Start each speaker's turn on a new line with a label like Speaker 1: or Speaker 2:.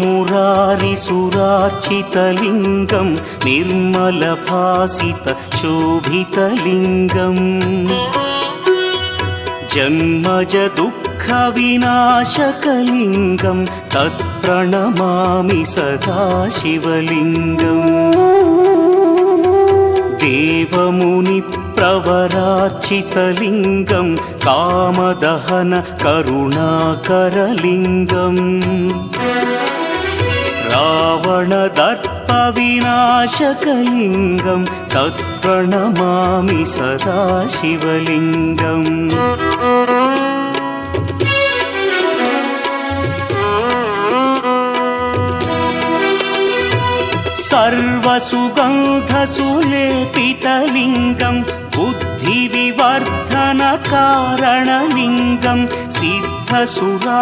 Speaker 1: मुरारिसुरार्चितलिङ्गं निर्मलभासितशोभितलिङ्गम् जन्मजदुःखविनाशकलिङ्गं तत्प्रणमामि सदा शिवलिङ्गम् देवमुनिप्रवरार्चितलिङ्गं कामदहन करुणाकरलिङ्गम् रावणदर्पविनाशकलिङ्गं तत्प्रणमामि सदा शिवलिङ्गम् सर्वसुगन्धसुलेपितलिङ्गं बुद्धिविवर्धनकारणलिङ्गं सिद्धसुरा